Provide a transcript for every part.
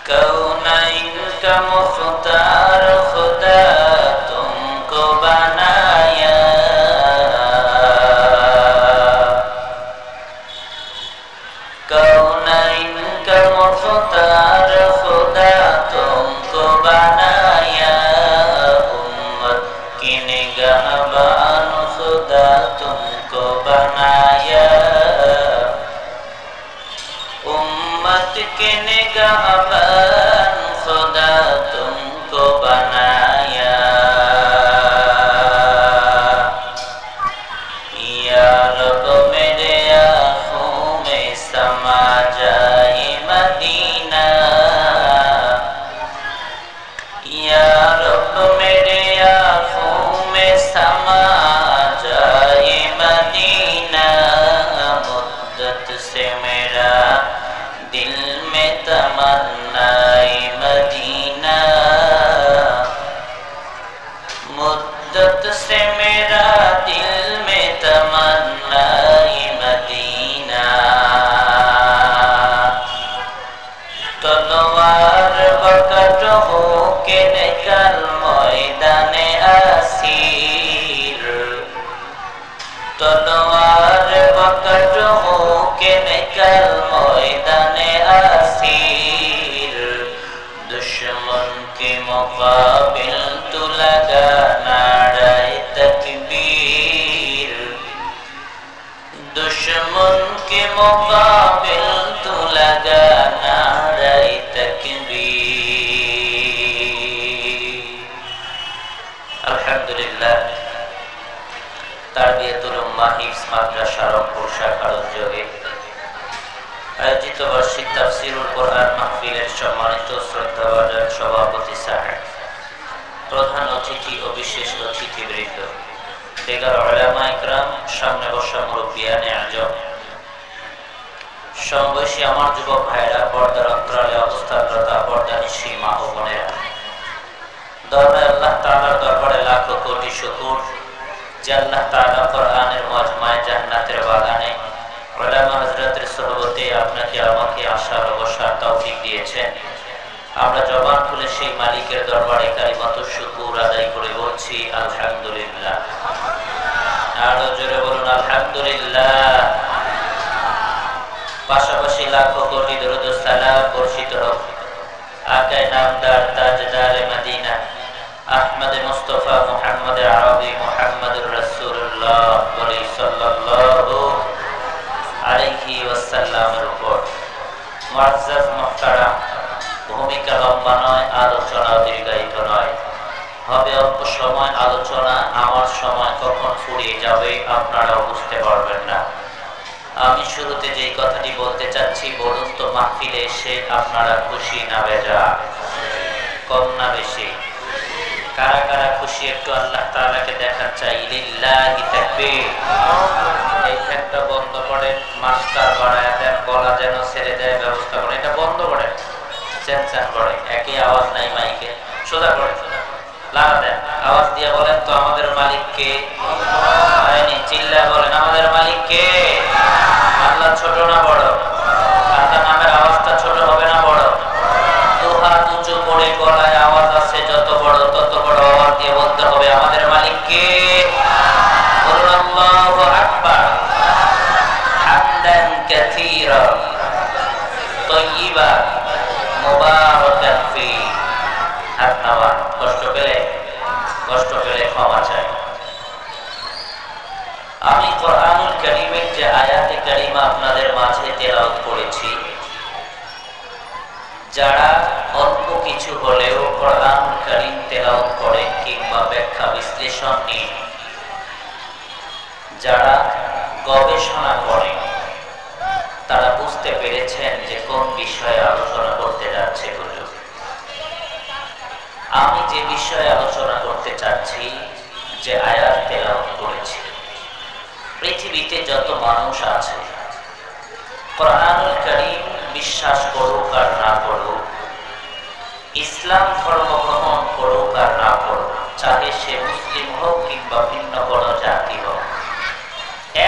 कौनैन का मुख्तार खुदा तुमको बनाया, कौनैन का मुख्तार खुदा तुमको बनाया, उम्मत की निगाहबान खुदा तुमको बनाया, उम्मत के निगाहबान खुदा तुमको बनाया। या रब मेरे आँखों में समा जाए मदीना, या रब मेरे आँखों में समा जाए मदीना, मुद्दत से मेरा दिल में तमन्नाए मदीना, मुद्दत से मेरा दिल में तमन्नाए मदीना। तलवार बकट हो के निकल मैदाने असीर, तलवार बकट हो के निकल मैदाने असीर, दुश्मन के मुकाबिल तू लगा नारे तकबीर, दुश्मन के मुकाबिल तू लगा नारे तकबीर। अल्हम्दुलिल्लाह, তারবিয়াতুল উম্মাহ হিফজ মাদ্রাসা রংপুর শাখার উদ্যোগে আয়োজিত বার্ষিক তাফসীরুল কোরআন মাহফিলের সম্মানিত শ্রদ্ধাভাজন সভাপতি সাহেব, প্রধান অতিথি ও বিশেষ অতিথিবৃন্দ, দিগার উলামা ইকরাম, সামনে বসা মুরব্বিয়ানে আজম, সমবয়সী আমার যুবক ভাইরা, পর্দার অন্তরালে অবস্থানরত পর্দানিশী মা ও বোনেরা, দরবারে আল্লাহ তাআলার দরবারে লাখো কোটি শুকর যে আল্লাহ তাআলা কোরআনের মজমায়ে জান্নাতের বাগানে উলামা হযরতের সোহবতে আপনাকে আমাকে আসার ও বসার তৌফিক দিয়েছেন। আমরা জবান খুলে সেই মালিকের দরবারে কালিমাতুশ শুকর আদায় করে বলছি আলহামদুলিল্লাহ। আরো জোরে বলুন আলহামদুলিল্লাহ। পাশাপাশি লাখো কোটি দরুদ ও সালাম বর্ষিত হোক আকায়ে নামদার তাজদারে মদিনা আহমদ মুস্তাফা মুহাম্মদ আরবি মুহাম্মদুর রাসূলুল্লাহ সাল্লাল্লাহু আলাইহি ওয়াসাল্লামের উপর। মুআজ্জাজ মুহতারাম, ভূমিকা লম্বা নয়, আলোচনা দীর্ঘায়িত নয়, হবে অল্প সময় আলোচনা, আমার সময় কখন ফুরিয়ে যাবে আপনারাও বুঝতে পারবেন না। আমি শুরুতে যেই কথাটি বলতে চাচ্ছি, বলুন তো মাহফিলে এসে আপনারা খুশি না বেজা? কম না বেশি? কারা কারা খুশি একটু আল্লাহ তাআলাকে দেখার চাই? লিল্লাহি তাকবীর। এই ফ্যানটা বন্ধ করেন, মাস্টার বাড়ায় দেন, গলা যেন ছেড়ে দেয় ব্যবস্থা করেন। এটা বন্ধ করেন, চেনচান করে, একই আওয়াজ নাই মাইকে, সোজা করে লাগা দেন। আওয়াজ দিয়ে বলেন তো আমাদের মালিক কে? চিল্লায় বলেন আমাদের মালিক কে? আল্লাহ ছোট না বড়? আল্লাহ নামের আওয়াজটা ছোট হবে না বড়? দু হাত উঁচু করে গলায় আওয়াজ আছে, যত বড় তত বড় আওয়াজ দিয়ে বলতে হবে আমাদের মালিক কে? বলুন আল্লাহু আকবার। হামদান কাসীরা তাইয়্যিবা মুবারাকান ফি। হাত নামান। কষ্ট পেলে ক্ষমা চাই। আমি কোরআনুল কারীমের যে আয়াতে কারিমা আপনাদের মাঝে তেলাওয়াত করেছি, যারা অল্প কিছু হলেও কোরআনুল কারীম তেলাওয়াত করেন কিংবা ব্যাখ্যা বিশ্লেষণ নিয়ে যারা গবেষণা করেন, তারা বুঝতে পেরেছেন যে কোন বিষয়ে আলোচনা করতে যাচ্ছে হুজুর। আমি যে বিষয়ে আলোচনা করতে চাচ্ছি, যে আয়াত তেলাওয়াত করেছি, পৃথিবীতে যত মানুষ আছে কোরআনুল কারীম বিশ্বাস করুক আর না করুক, ইসলাম ধর্ম গ্রহণ করুক আর না করুক, চাহে সে মুসলিম হোক কিংবা ভিন্ন কোনো জাতি হোক,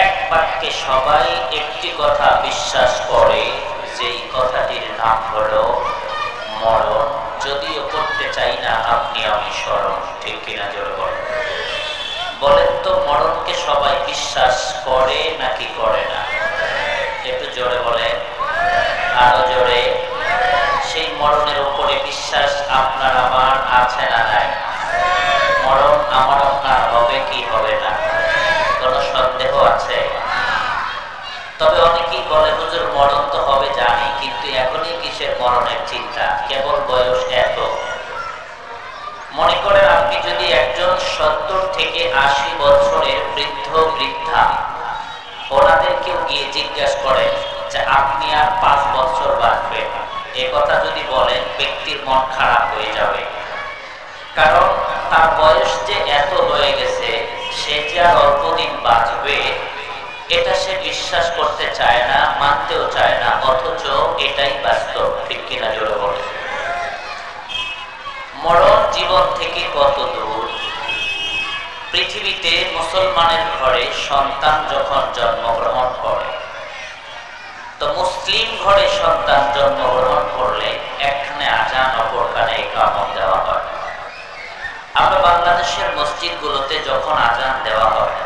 এক বাক্যে সবাই একটি কথা বিশ্বাস করে, যেই কথাটির নাম হলো যদিও করতে চাই না আপনি আমি স্মরণ, ঠিক কিনা জোরে বলেন? বলেন তো মরণকে সবাই বিশ্বাস করে নাকি করে না? একটু জোরে বলেন, আরো জোরে। সেই মরণের উপরে বিশ্বাস আপনার আমার আছে না নাই? মরণ আমার আপনার হবে কি হবে না, কোনো সন্দেহ আছে? তবে অনেকেই বলে হুজুর মরণ তো হবে জানি, কিন্তু এখনই কিসের মরণের চিন্তা, কেবল বয়স এত। মনে করেন আপনি যদি একজন 70 থেকে 80 বছরের বৃদ্ধ বৃদ্ধা, ওনাদেরকেও গিয়ে জিজ্ঞাসা করেন যে আপনি আর 5 বছর বাঁচবেন, এ কথা যদি বলেন ব্যক্তির মন খারাপ হয়ে যাবে। কারণ তার বয়স যে এত হয়ে গেছে, সে যে আর অল্প দিন বাঁচবে এটা সে বিশ্বাস করতে চায় না, মানতেও চায় না, অথচ এটাই বাস্তব, ঠিক কিনা জোরে বলে? মরণ জীবন থেকে কত দূর? পৃথিবীতে মুসলমানের ঘরে সন্তান যখন জন্মগ্রহণ করে, তো মুসলিম ঘরে সন্তান জন্মগ্রহণ করলে একখানে আজান অপর কানে ইকামত দেওয়া হয়। আমরা বাংলাদেশের মসজিদগুলোতে যখন আজান দেওয়া হয়,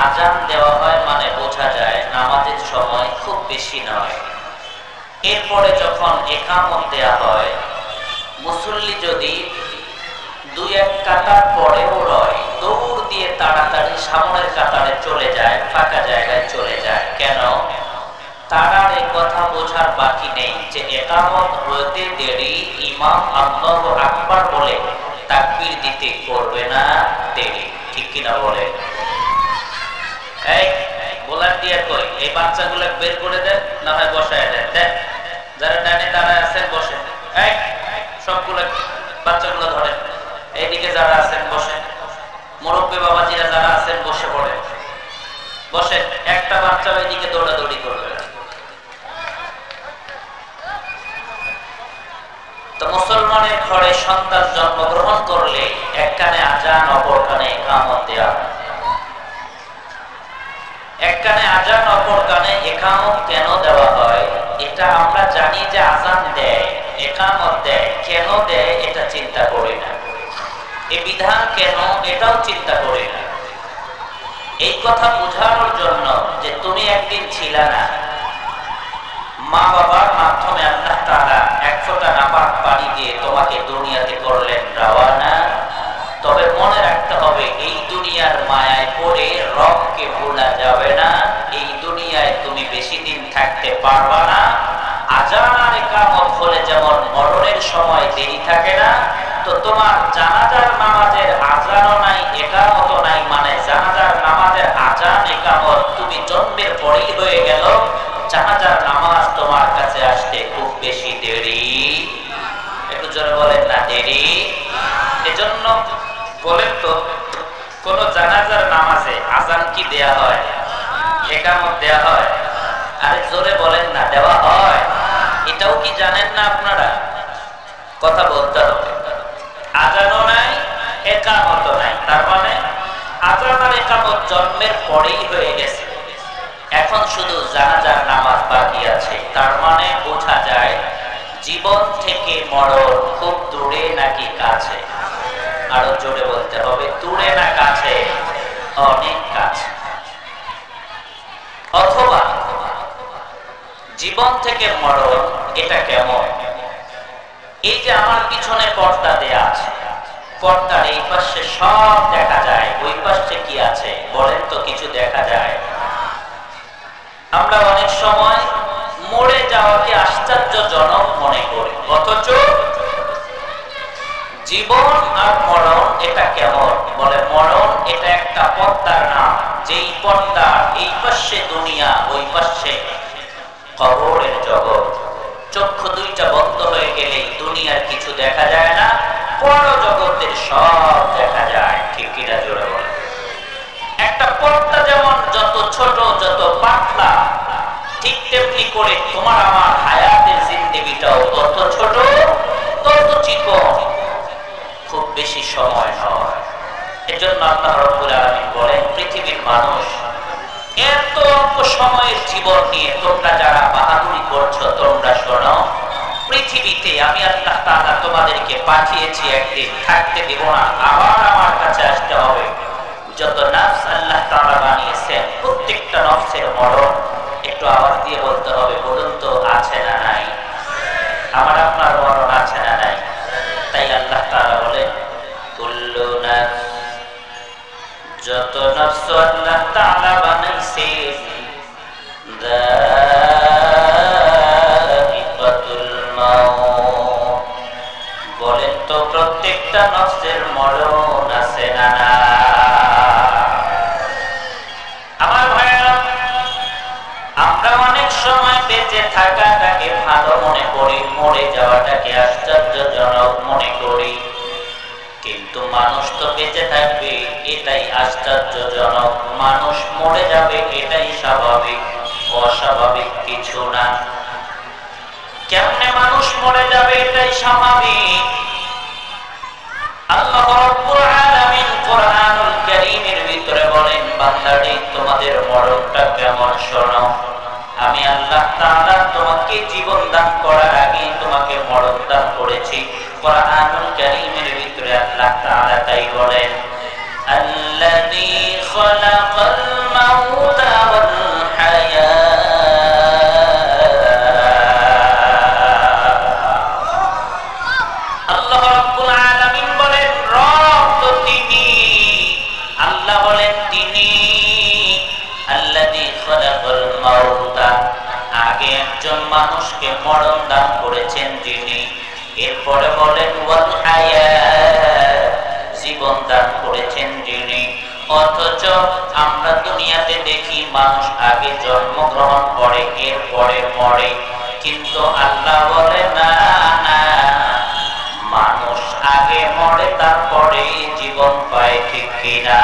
আজান দেওয়া হয় মানে বোঝা যায় নামাজের সময় খুব বেশি নয়। এরপরে যখন ইকামত দেওয়া হয়, মুসল্লি যদি 2-1 কাতার পরেও রয়, দৌড় দিয়ে তাড়াতাড়ি সামনের কাতারে চলে যায়, ফাঁকা জায়গায় চলে যায়। কেন? তার আর এই কথা বোঝার বাকি নেই যে ইকামত হতে দেরি, ইমাম আল্লাহু আকবার বলে তাকবীর দিতে করবে না দেরি, ঠিক কিনা বলে? এই ভলান্টিয়ার কই, এই বাচ্চাগুলো বের করে দেন, না হয় বসায় দেন। দেন, যারা ডানে দাঁড়ায় আছেন বসেন। এই সবগুলো বাচ্চাগুলো ধরেন, এইদিকে যারা আছেন বসেন। মুরব্বী বাবাজিরা যারা আছেন বসে পড়েন, বসেন। একটা বাচ্চা ওইদিকে দৌড়াদৌড়ি করবে। তো মুসলমানের ঘরে সন্তান জন্মগ্রহণ করলে এক কানে আজান অপর কানে ইকামত দেয়া হয়। এক কানে আজান অপর কানে ইকামত কেন দেওয়া হয়? এটা আমরা জানি যে আজান দেয়, ইকামত দেয়, কেন দেয় এটা চিন্তা করি না। এই বিধান কেন এটাও চিন্তা করি না। এই কথা বোঝানোর জন্য যে তুমি একদিন ছিলা না, মা বাবার মাধ্যমে আল্লাহ তাআলা 1 ফোঁটা নাপাক পানি দিয়ে তোমাকে দুনিয়াতে করলেন রওয়ানা। তবে মনে রাখতে হবে এই দুনিয়ার মায়ায় পড়ে রবকে ভোলা যাবে না। এই দুনিয়ায় তুমি বেশি দিন থাকতে পারবা না। আজান আর ইকামত হলে যেমন মরণের সময় দেরি থাকে না, তো তোমার জানাজার নামাজের আজানও নাই ইকামতও নাই, মানে জানাজার নামাজের আজান ইকামত তুমি জন্মের পরেই হয়ে গেল, জানাজার নামাজ তোমার কাছে আসতে খুব বেশি দেরি। একটু জোরে বলেন না দেরি? এজন্য বলেন তো কোন জানাজার নামাজে আজান কি দেয়া হয়? ইকামত দেয়া হয়? আরে জোরে বলেন না, দেওয়া হয়? এটাও কি জানেন না আপনারা? কথা বলতে হবে। আজানও নাই ইকামতও নাই, তার মানে আজান আর ইকামত জন্মের পরেই হয়ে গেছে। এখন শুধু জানাজার নামাজ বাকি আছে। তার মানে বোঝা যায় জীবন থেকে মরণ খুব দূরে নাকি কাছে? আরো জোরে বলতে হবে, দূরে না কাছে? অনেক কাছে। অথবা জীবন থেকে মরণ এটা কেমন? এই যে আমার পিছনে পর্দা দেয়া আছে, পর্দার এই পাশে সব দেখা যায়, ওই পাশে কি আছে বলেন তো? কিছু দেখা যায়? আমরা অনেক সময় মরে যাওয়াকে আশ্চর্যজনক মনে করি, অথচ জীবন আর মরণ এটা কেমন? বলে মরণ এটা একটা পর্দার নাম, যেই পর্দা এই পাশে দুনিয়া, ওই পাশে কবরের জগৎ। চক্ষু দুইটা বন্ধ হয়ে গেলে দুনিয়ার কিছু দেখা যায় না, পর জগতের সব দেখা যায়, ঠিক কিনা জোরে বলে? একটা পর্দা যেমন যত ছোট যত পাতলা, ঠিক তেমনি করে তোমার আমার হায়াতের জিন্দেগিটাও তত ছোট তত চিকন, খুব বেশি সময় নয়। এজন্য আল্লাহ রাব্বুল আলামিন বলেন পৃথিবীর মানুষ এত অল্প সময়ের জীবন নিয়ে তোমরা যারা বাহাদুরি করছো, তোমরা শোনো, পৃথিবী পৃথিবীতে আমি আল্লাহ তাআলা তোমাদেরকে পাঠিয়েছি, একদিন থাকতে দেব না, আবার আমার কাছে আসতে হবে। যত নফস আল্লাহ তাআলা বানিয়েছেন প্রত্যেকটা নফসের মরণ একটু আওয়াজ দিয়ে বলতে হবে, বলুন তো আছে না নাই? আমার আপনার মরণ আছে না নাই? তাই আল্লাহ তাআলা বলেন কুল্লু নফস, যত নফস আল্লাহ তাআলা বানাইছেন যায়িকাতুল মাউত, বলেন তো প্রত্যেকটা নফসের মরণ আছে না না? আমার ভাইরা, আমরা অনেক সময় বেঁচে থাকাটাকে ভালো মনে করি, মরে যাওয়াটাকে আশ্চর্যজনক মনে করি, কিন্তু মানুষ তো বেঁচে থাকবে এটাই আশ্চর্যজনক, মানুষ মরে যাবে এটাই স্বাভাবিক, অস্বাভাবিক কিছু না। কেমনে মানুষ মরে যাবে এটাই স্বাভাবিক। আল্লাহ রাব্বুল আলামিন কোরআনুল কারীমের ভিতরে বলেন, বান্দারে তোমাদের মরণটা কেমন শোনো, আমি আল্লাহ তাআলা তোমাকে জীবন দান করার আগে তোমাকে মরণ দান করেছি। কোরআনুল কারীমের ভিতরে আল্লাহ তাআলা তাই বলেন, আল্লাযী খালাকাল মাউতা ওয়াল হায়াত। আল্লাহ রাব্বুল আলামিন বলেন, রব তো তিনি, আল্লাহ বলেন তিনি আল্লাযী খালাকাল মাউতা, আগে একজন মানুষকে মরণ দান করেছেন যিনি, এরপরে বলেন ওয়াল হায়াত, জীবন দান করেছেন যিনি। অথচ আমরা দুনিয়াতে দেখি মানুষ আগে জন্মগ্রহণ করে এরপরে মরে, কিন্তু আল্লাহ বলে না না, মানুষ আগে মরে তারপরে জীবন পায়, ঠিক কিনা?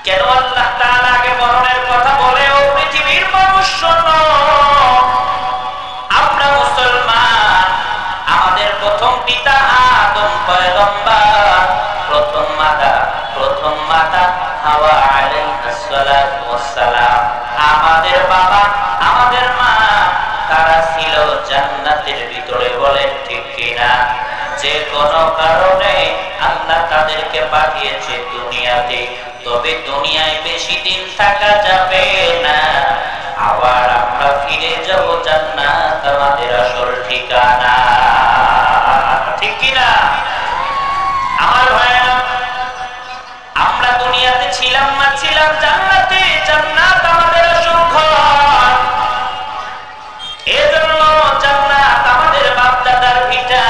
কেন আল্লাহ তাআলা আগে মরণের কথা বলে? ও পৃথিবীর মানুষ শোনো, আমরা মুসলমান, আমাদের প্রথম পিতা আদম পয়গম্বর, প্রথম মাতা হাওয়া আলাইহিস সালাতু ওয়াস সালাম, আমাদের বাবা আমাদের মা তারা ছিল জান্নাতের ভিতরে, বলেন ঠিক কিনা? যে কোনো কারণে আল্লাহ তাদেরকে পাঠিয়েছে দুনিয়াতে, তবে দুনিয়ায় বেশি দিন থাকা যাবে না, আবার আমরা ফিরে যাব জান্নাত, আমাদের আসল ঠিকানা, ঠিক কিনা? আমার ভাইরা, আমরা দুনিয়াতে ছিলাম না, ছিলাম জান্নাতে, জান্নাত আমাদের আসল ঘর। এজন্য জান্নাত আমাদের বাপ দাদার ভিটা।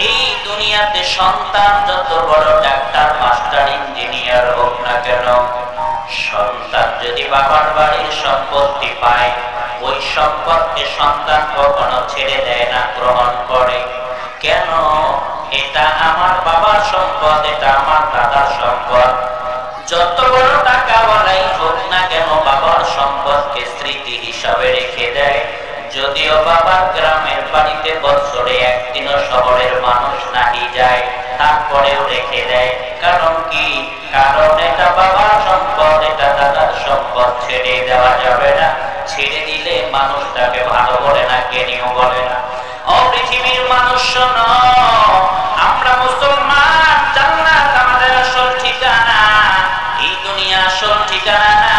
এই দুনিয়াতে সন্তান যত বড় ডাক্তার, মাস্টার, ইঞ্জিনিয়ার হোক না কেন, সন্তান যদি বাবার বাড়ির সম্পত্তি পায়, ওই সম্পদকে সন্তান কখনো ছেড়ে দেয় না, গ্রহণ করে। কেন? এটা আমার বাবার সম্পদ, এটা আমার দাদার সম্পদ। যত বড় টাকাওয়ালাই হোক না কেন, বাবার সম্পদকে স্মৃতি হিসাবে রেখে দেয়। যদিও বাবার গ্রামের বাড়িতে বছরে একদিনও শহরের মানুষ নাহি যায়, তারপরেও রেখে দেয়। কারণ কি? কারণ এটা বাবার সম্পদ, এটা দাদার সম্পদ, ছেড়ে দেওয়া যাবে না। ছেড়ে দিলে মানুষটাকে ভালো বলে না, জ্ঞানীও বলে না। ও পৃথিবীর মানুষ শোনো, আমরা মুসলমান, জান্নাত আমাদের আসল ঠিকানা, এই দুনিয়া আসল ঠিকানা না।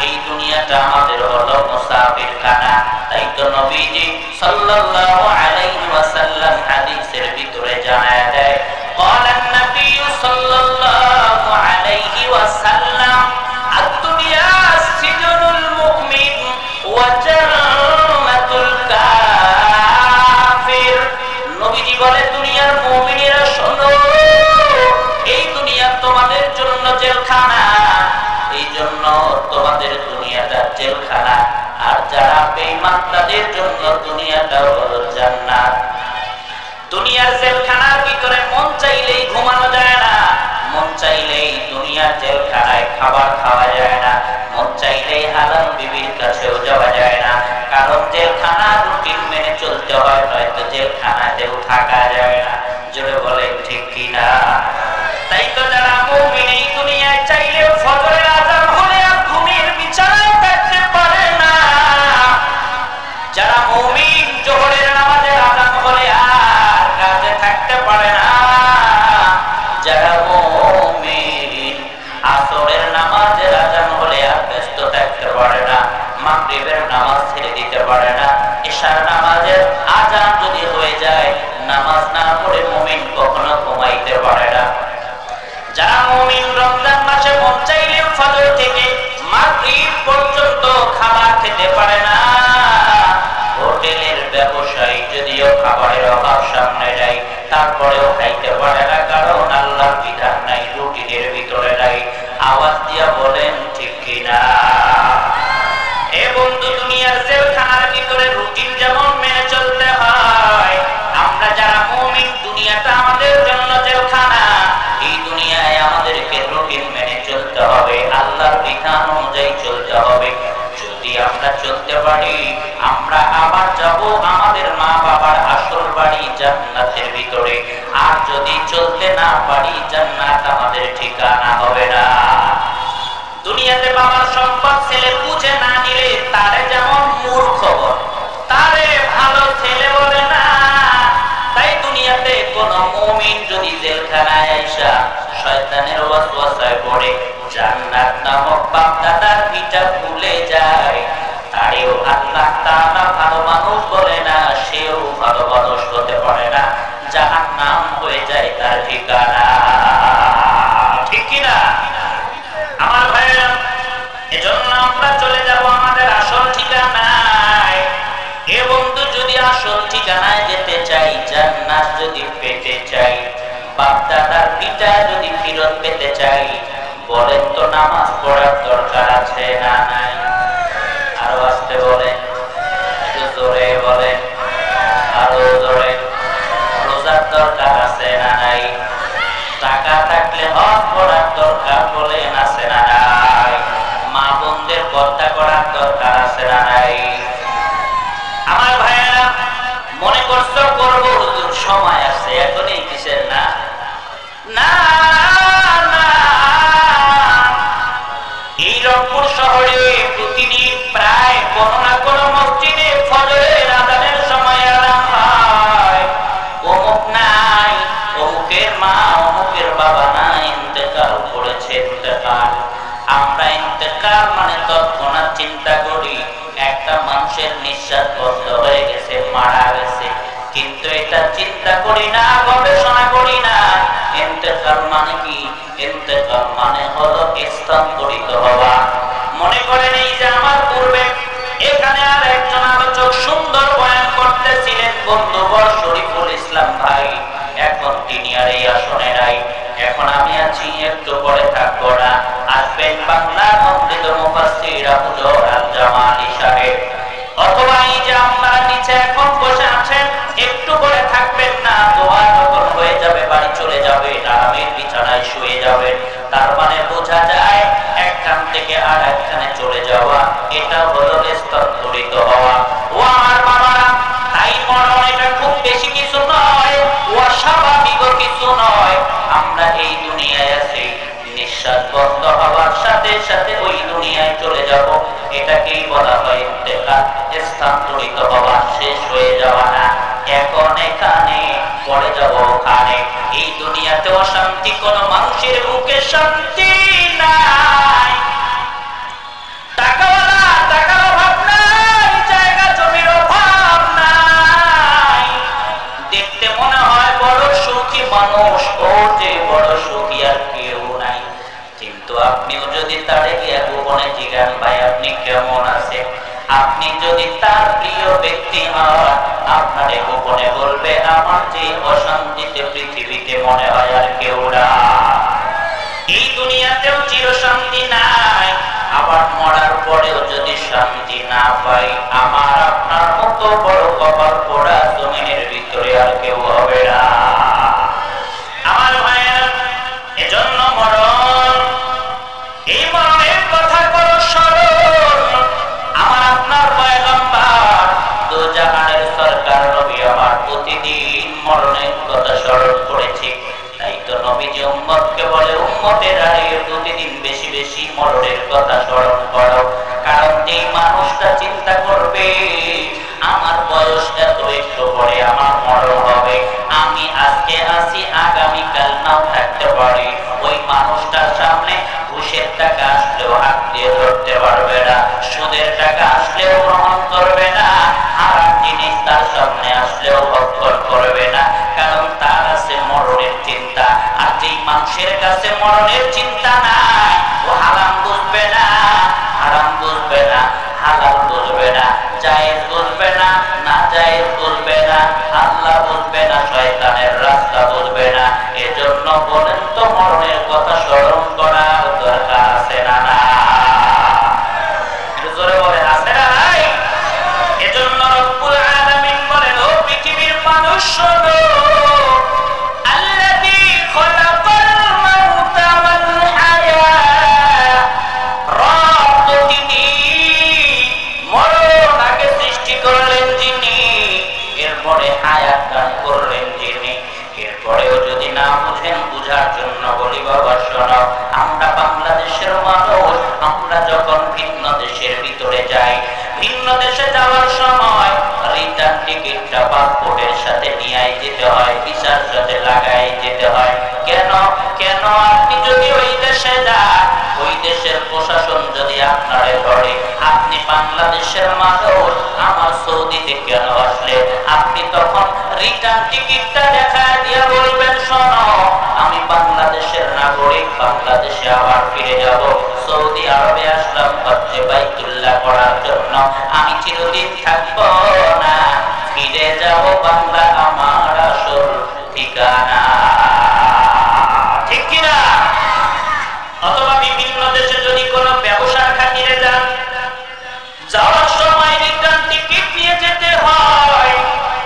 এই দুনিয়াটা আমাদের হলো মুসাফিরখানা। তাই তো নবীজি সাল্লাল্লাহু আলাইহি ওয়াসাল্লাম হাদিসের ভিতরে জানায় দেয়, ক্বালা নবী সাল্লাল্লাহু আলাইহি ওয়াসাল্লাম, আদ-দুনিয়া সিজনুল মুমিন ওয়া জান্নাতুল কাফির। নবীজি বলে, দুনিয়ার মুমিনেরা শোনো, এই দুনিয়া তোমাদের জন্য জেলখানা, এই জন্য তোমাদের দুনিয়াটা জেলখানা। আর যারা বেঈমান তাদের জন্য দুনিয়াটা হলো জান্নাত। দুনিয়ার জেলখানার ভিতরে মন চাইলেই ঘুমানো যায় না, মন চাইলেই দুনিয়ার জেলখানায় খাবার খাওয়া যায় না, মন চাইলেই হালাল বিবির কাছেও যাওয়া যায় না। কারণ জেলখানার রুটিন মেনে চলতে হয়, নয়তো জেলখানাতেও থাকা যায় না। জোরে বলেন ঠিক কিনা? তাই তো যারা মুমিন এই দুনিয়ায় চাইলেও ফজরের আযান হলে আর ঘুমের বিছানায় থাকতে পারে না। মাগরিবের নামাজ ছেড়ে দিতে পারে না, ইশার নামাজের আযান যদি হয়ে যায় নামাজ না পড়ে মুমিন কখনো ঘুমাইতে পারে না। যারা মুমিন রমজান মাসে মন চাইলে ফজর থেকে মাগরিব পর্যন্ত খাবার খেতে পারে না। হোটেলের ব্যবসায়ী যদিও খাবারের অভাব সামনে যায় তারপরেও খাইতে পারে না, কারণ আল্লাহর বিধান নাই, রুটিনের ভিতরে নাই। আওয়াজ দিয়া বলেন ঠিক কিনা? এ বন্ধু, দুনিয়ার জেলখানার ভিতরে রুটিন যেমন মেনে চলতে হয়, আমরা যারা মুমিন দুনিয়াটা আমাদের জন্য জেলখানা, এই দুনিয়ায় আমাদেরকে রুটিন মেনে চলতে হবে, আল্লাহর বিধান অনুযায়ী চলতে হবে। যদি আমরা চলতে পারি আমরা আবার যাব আমাদের মা বাবার আসল বাড়ি জান্নাতের ভিতরে, আর যদি চলতে না পারি জান্নাত আমাদের ঠিকানা হবে না। দুনিয়াতে বাবার সম্পদ ছেলে বুঝে না নিলে তারে যেমন মূর্খ বলে, তারে ভালো ছেলে বলে না। তাই দুনিয়াতে কোন মুমিন যদি জেলখানায় আইসা শয়তানের ওয়াসওয়াসায় পড়ে জান্নাত নামক বাপদাদার ভিটা ভুলে যায়, তারেও আল্লাহ তাআলা ভালো মানুষ বলে না, সেও ভালো মানুষ হতে পারে না, জাহান্নাম হয়ে যায় তার ঠিকানা। ঠিক কিনা আমার ভাইরা? এজন্য আমরা চলে যাব আমাদের আসল ঠিকানায়। এ বন্ধু, যদি আসল ঠিকানায় যেতে চাই, জান্নাত যদি পেতে চাই, বাপ দাদার ভিটা যদি ফিরত পেতে চাই, বলেন তো নামাজ পড়ার দরকার আছে না নাই? আরো আসতে বলেন, একটু জোরে বলেন, আরো জোরে। রোজার দরকার আছে না নাই? টাকা থাকলে হজ করার দরকার বলেন আছে না নাই? মা বোনদের পর্দা করার দরকার আছে না নাই? আমার ভাইয়েরা, মনে করছো করবো হুজুর সময় আছে, এখনই কিসের না? না না, এই রংপুর শহরে প্রতিদিন প্রায় কোনো না কোনো মসজিদে ফজরের আযানের সময় আযান হয়। অমুক নাই, অমুকের মা অমুকের বাবা নাই, ইন্তেকাল করেছে, ইন্তেকাল। আমরা ইন্তেকাল মানে তৎক্ষণাৎ চিন্তা করি একটা মানুষের নিঃশ্বাস বন্ধ হয়ে গেছে, মারা গেছে, কিন্তু এটা চিন্তা করি না, গবেষণা করি না। ইন্তেকাল মানে কি? ইন্তেকাল মানে হলো স্থানান্তরিত হওয়া। মনে করেন এই যে আমার পূর্বে এখানে আর একজন আলোচক সুন্দর বয়ান করতেছিলেন, বন্ধুবর শরীফুল ইসলাম ভাই, এখন তিনি আর এই আসনে নাই। এখন আমি আছি, একটু পরে থাকবো না, আসবেন বাংলার মন্দির মুফাসসির আবু জহর আল জামালি সাহেব। অথবা এই যে আপনারা নিচে এখন বসে আছেন, একটু পরে থাকবেন না, দোয়া যখন হয়ে যাবে বাড়ি চলে যাবে, আরামের বিছানায় শুয়ে যাবেন। তার মানে বোঝা যায় একখান থেকে আর একখানে চলে যাওয়া, এটা হলো স্থানান্তরিত হওয়া। ও আমার বাবারা, তাই মরণ এটা খুব বেশি কিছু নয়, অস্বাভাবিক কিছু নয়। আমরা এই দুনিয়ায় আছি, নিঃশ্বাস বন্ধ হওয়ার সাথে সাথে ওই দুনিয়ায় চলে যাব, এটাকেই বলা হয় ইন্তেকাল, স্থানান্তরিত হওয়া, শেষ হয়ে যাওয়া না। এখন এখানে, পরে যাব ওখানে। এই দুনিয়াতে অশান্তি, কোন মানুষের বুকে শান্তি নাই। টাকাওয়ালা টাকার অভাব নাই, জায়গা জমির অভাব নাই। দেখতে মনে হয় বড় সুখী মানুষ, ও যে বড় সুখী আর কেউ নাই। কিন্তু আপনিও যদি তারে গিয়ে গোপনে জিজ্ঞান, ভাই আপনি কেমন আছেন, আপনি যদি তার প্রিয় ব্যক্তি হন, আপনারে গোপনে বলবে আমার যে অশান্তিতে পৃথিবীতে মনে হয় আর কেউ না। এই দুনিয়াতেও চির শান্তি নাই, আবার মরার পরেও যদি শান্তি না পাই, আমার আপনার মতো বড় কপাল পোড়া জমিনের ভিতরে আর কেউ হবে না। আমার ভাইয়েরা, এজন্য মরণ, এই মরণের কথা করো স্মরণ। আমার আপনার পয়গম্বর দু জাহানের সরকার নবী আমার প্রতিদিন মরণের কথা স্মরণ করেছে। তাই তো নবীজি উম্মতকে বলে, উম্মতেরা প্রতিদিন বেশি বেশি মরণের কথা স্মরণ করো, কারণ যেই মানুষটা চিন্তা করবে আমার বয়স এত একটু পরে আমার মরণ হবে, আমি আজকে আছি আগামীকাল নাও থাকতে পারি, ওই মানুষটার সামনে ঘুষের টাকা আসলেও হাত দিয়ে ধরতে পারবে না, সুদ সুদের টাকা আসলেও গ্রহণ করবে না, হারাম জিনিস তার সামনে আসলেও ভক্ষণ করবে না, কারণ তার আছে মরণের চিন্তা। আর যেই মানুষের কাছে মরণের চিন্তা নাই, ও হারাম বুঝবে না, হারাম বুঝবে না, হালাল বুঝবে না, জায়েজ বুঝবে না, না জায়েজ বুঝবে না, আল্লাহ বুঝবে না, শয়তানের রাস্তা বুঝবে না। এজন্য বলেন তো মরণের কথা স্মরণ করার দরকার আছে না? না, জোরে বলেন আছে না নাই? এজন্য রব্বুল আলামিন বলেন, ও পৃথিবীর মানুষ শোনো, আল্লাযী খলাকাল মাউতা ওয়াল হায়াত, রব তো তিনি, মরণ আগে সৃষ্টি করলেন যিনি, এরপরে হায়াত দান করলেন যিনি। এরপরেও যদি না বুঝেন, বুঝার জন্য বলি বাবা শোনো, আমরা বাংলাদেশের মানুষ, আমরা যখন ভিন্ন দেশের ভিতরে যাই, ভিন্ন দেশে যাওয়ার সময় রিটার্ন টিকিটটা পাসপোর্টের সাথে নিয়ে যেতে হয়, ভিসার সাথে লাগাই যেতে হয়। কেন? কেন? আপনি যদি ওই দেশে যান, ওই দেশের প্রশাসন যদি আপনারে ধরে, আপনি বাংলাদেশের মানুষ, আমার সৌদিতে কেন আসলে, আপনি তখন রিটার্ন টিকিটটা দেখায় দিয়ে বলবেন, শোনো আমি বাংলাদেশের নাগরিক, বাংলাদেশে আবার ফিরে যাব, সৌদি আরবে আসলাম হজ্জে বাইতুল্লাহ করার জন্য, আমি চিরদিন থাকবো না, ফিরে যাব বাংলা আমার আসল ঠিকানা। ঠিক কিনা? অথবা বিভিন্ন দেশে যদি কোনো ব্যবসার খাতিরে যান, যাওয়ার সময় রিটার্ন টিকিট নিয়ে যেতে হয়,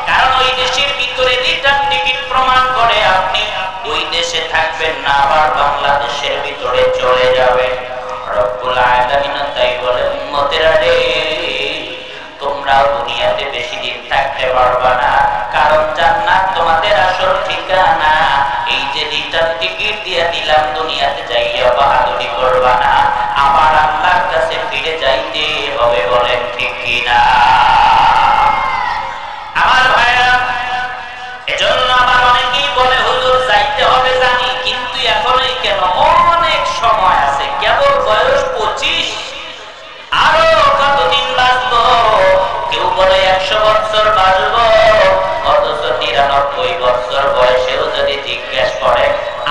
কারণ ওই দেশের ভিতরে রিটার্ন টিকিট প্রমাণ করে আপনি ওই দেশে থাকবেন না, আবার বাংলাদেশের ভিতরে চলে যাবেন। রব্বুল আলামিন তাই বলে, উম্মতেরা রে, তোমরা দুনিয়াতে বেশি দিন থাকতে পারবা না, কারণ জান্নাত তোমাদের আসল ঠিকানা। এই যে রিটার্ন টিকিট দিয়ে দিলাম, দুনিয়াতে যাইয়া বাহাদুরি করবা না, আবার আল্লাহর কাছে ফিরে যাইতে হবে। বলেন ঠিক কিনা? আমার ভাইরা, এজন্য আমার অনেকেই বলে, হুজুর যাইতে হবে জানি, কিন্তু এখনই কেন, অনেক সময় আছে, কেবল বয়স 25, আরো কতদিন বাঁচবো? কেউ বলে 100 বছর বাঁচবো, অথচ 99 বছর বয়সেও যদি জিজ্ঞেস করে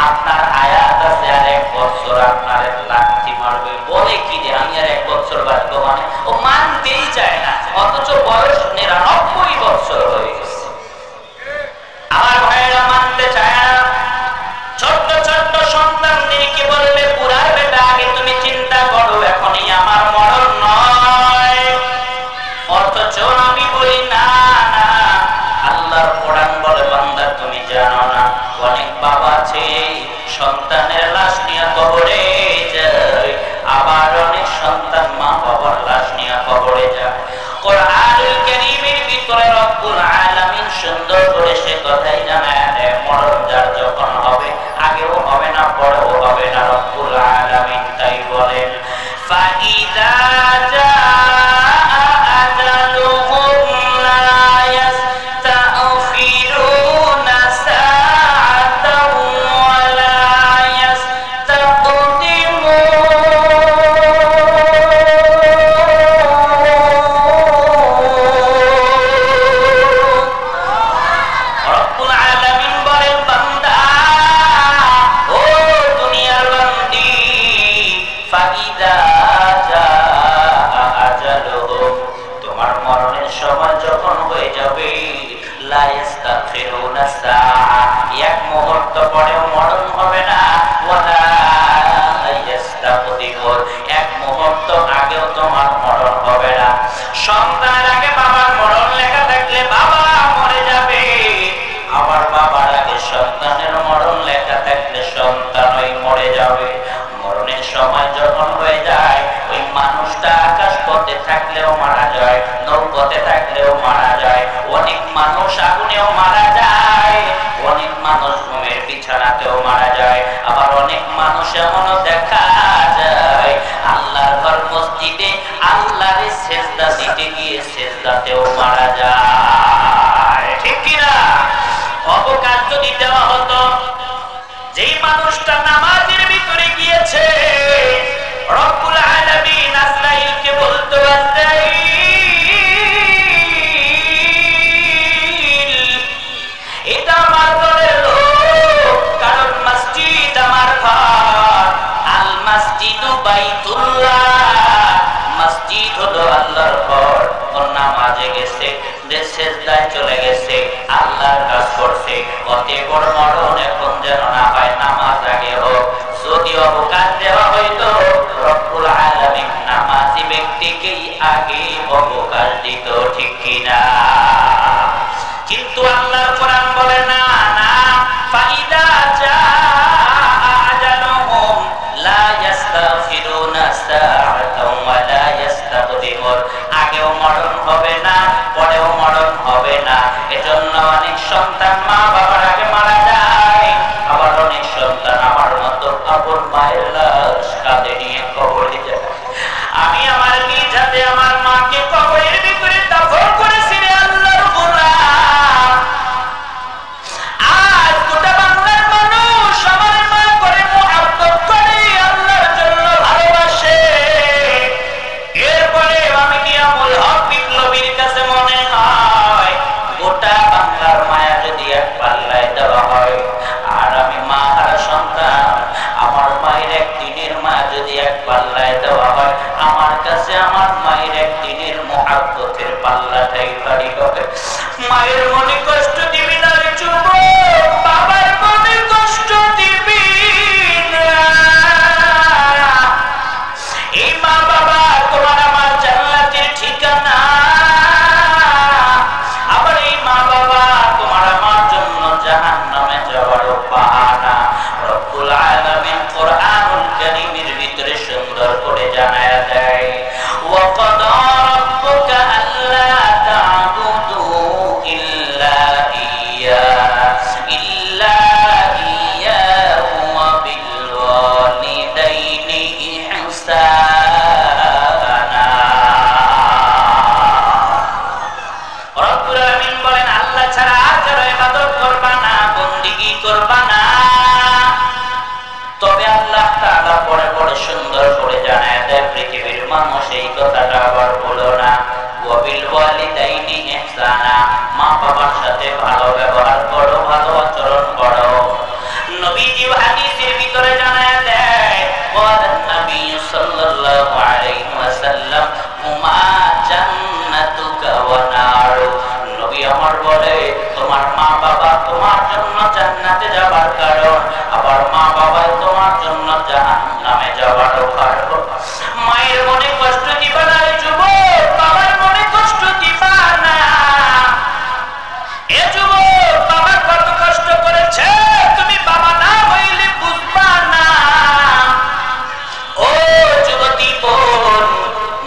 আপনার হায়াত আছে আর 1 বছর, আপনার লাথি মারবে, বলে কি রে আমি আর 1 বছর বাঁচবো, মানে ও মানতেই চায় না, অথচ বয়স 99 বছর হয়ে গেছে। আমার ভাইয়েরা মানতে চায় না। ছোট্ট ছোট্ট সন্তানদেরকে বলবে, বুড়ার বেটা আগে তুমি চিন্তা করো, এখনই আমার মরণ নয়, অথচ আমি বলি না না, আল্লাহর কোরআন বলে, বান্দা তুমি জানো না, অনেক বাবা আছে সন্তানের লাশ নিয়ে কবরে যায়, আবার অনেক সন্তান মা বাবার লাশ নিয়ে কবরে যায়। কোরআনুল কারীমের ভিতরে রব্বুল আলামিন সুন্দর করে সে কথাই জানায় দেয়, মরণ যার যখন হবে, আগেও হবে না, পরেও হবে না। রব্বুল আলামিন তাই বলেন, ফাইদা এক মুহূর্ত পরেও মরণ হবে না, এক মুহূর্ত আগেও তোমার মরণ হবে না। সন্তানের আগে বাবার মরণ লেখা থাকলে বাবা মরে যাবে, আবার বাবার আগে সন্তানের মরণ লেখা থাকলে সন্তানই মরে যাবে। মরণের সময় যখন হয়ে যায়, ওই মানুষটা আকাশ পথে থাকলেও মারা যায়, নৌপথে থাকলেও মারা যায়, অনেক মানুষ আগুনেও মারা যায়, অনেক মানুষ ঘুমের বিছানাতেও মারা যায়, আবার অনেক মানুষ এমনও দেখা যায় আল্লাহর ঘর মসজিদে আল্লাহরে সেজদা দিতে গিয়ে সেজদাতেও মারা যায়। ঠিক কিনা? অবকাশ যদি দেওয়া হতো, যেই মানুষটা নামাজের ভিতরে গিয়েছে, রব্বুল আলামিন আজরাইলকে বলতো, নামাজে গেছে, যে সেজদায় চলে গেছে, আল্লাহর কাজ করছে, অতি বড় মরণ এখন যেন না হয়, নামাজ আগে হোক। যদি অবকাশ দেওয়া হইতো রব্বুল আলামিন নামাজি ব্যক্তিকেই আগে অবকাশ দিত, ঠিক কিনা? কিন্তু আল্লাহর কোরআন বলে না, না, ফাইদা জাআজালুহুম লা ইস্তাগফিরুনা সাআতাও ওয়া লা ইস্তাকদিমুন। আগেও মরণ হবে না, পরেও মরণ হবে না। এজন্য অনেক সন্তান মা বাবার আগে মারা যায়, আবার অনেক সন্তান আমার মতো আপন মায়ের লাশ কাঁধে নিয়ে কবরে যায়। আমি আমার নিজ হাতে আমার মাকে কবরের ভিতরে দাফন করেছি রে আল্লাহর গোলাম। আজ গোটা বাংলার মানুষ আমার মা করে মুহাব্বত করে, আল্লাহর জন্য ভালোবাসে। এরপরে আমি নিয়ামুল হক বিপ্লবীর কাছে মনে হয় গোটা বাংলার মায়া যদি এক পাল্লায় দেওয়া হয়, আর আমি মা হারা সন্তান, আমার মায়ের একদিনের মা যদি এক পাল্লায় দেওয়া হয়, আমার কাছে আমার মায়ের একদিনের মুহাব্বতের পাল্লাটাই ভারী হবে। মায়ের মনে কষ্ট দিবি না রে যুবক, বাবার মনে কষ্ট দিবি না। এই মা বাবা তোমার আমার জান্নাতের ঠিকানা, আবার এই মা বাবা তোমার আমার জন্য জাহান্নামে যাওয়ার বাহানা। রব্বুল আলামিন কোরআনুল কারীমের ভিতরে সুন্দর করে জানায়া দেয়, ওয়া ক্বাদা রাব্বুকা আল্লা তা'বুদু ইল্লা ইয়্যাহু ওয়া বিল ওয়ালিদাইনি ইহসানা। রব্বুল আলামিন বলেন, আল্লাহ ছাড়া আর কারো ইবাদত করবা না, বন্দেগী করবা না। তবে আল্লাহ তাআলা পরে পরে সুন্দর করে জানায় দেয়, পৃথিবীর মানুষ এই কথাটা আবার বলো না, ওয়া বিল ওয়ালিদাইনি ইহসানা, মা বাবার সাথে ভালো ব্যবহার করো, ভালো আচরণ করো। নবীজি হাদিসের ভিতরে জানায় দেয়, ওয়ালান নবী সাল্লাল্লাহু আলাইহি ওয়াসাল্লাম হুমা জান্নাতুকা ওয়া নারু। নবী আমার বলে, তোমার মা বাবা তোমার জন্য জান্নাতে যাবার কারণ, আবার মা বাবা তোমার জন্য জাহান্নামে যাবার কারণ। মায়ের মনে কষ্ট দিবা না রে যুবক, বাবার মনে কষ্ট দিবা না। এ যুবক, বাবা কত কষ্ট করেছে তুমি বাবা না হইলে বুঝবা না। ও যুবতী বোন,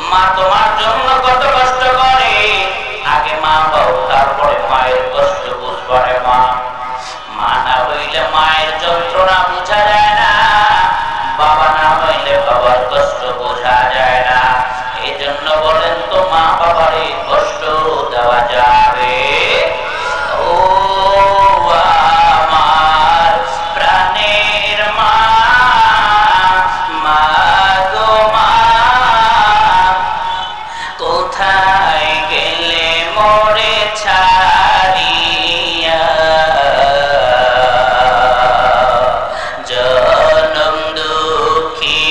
মা তোমার জন্য কত কষ্ট করে, আগে মা বাবা তারপরে মায়ের কষ্ট বুঝবা রে মা। মা না হইলে মায়ের যন্ত্রণা বোঝা যায় না, বাবা না হইলে বাবার কষ্ট বোঝা যায় না। এই জন্য বলেন তো, মা বাবারে কষ্ট দেওয়া যাবে? ও আমার প্রাণের মা, মা গো মা, কোথায় গেলে মোরে ছাড়িয়া, জনম দুঃখী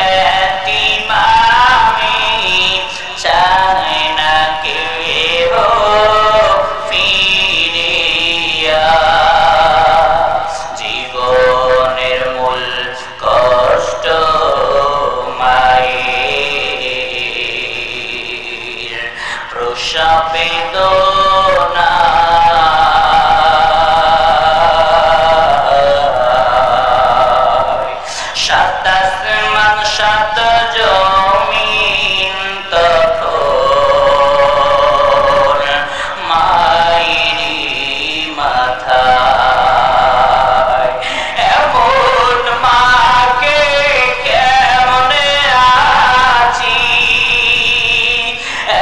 এতিম আমি, চাই না কেহ ফিরিয়া। জীবনের মূল কষ্ট মায়ের, প্রসব বেদনা, সাত আসমান সাত জমিন তখন মায়েরই মাথায়। এমন মাকে কেমনে আছি,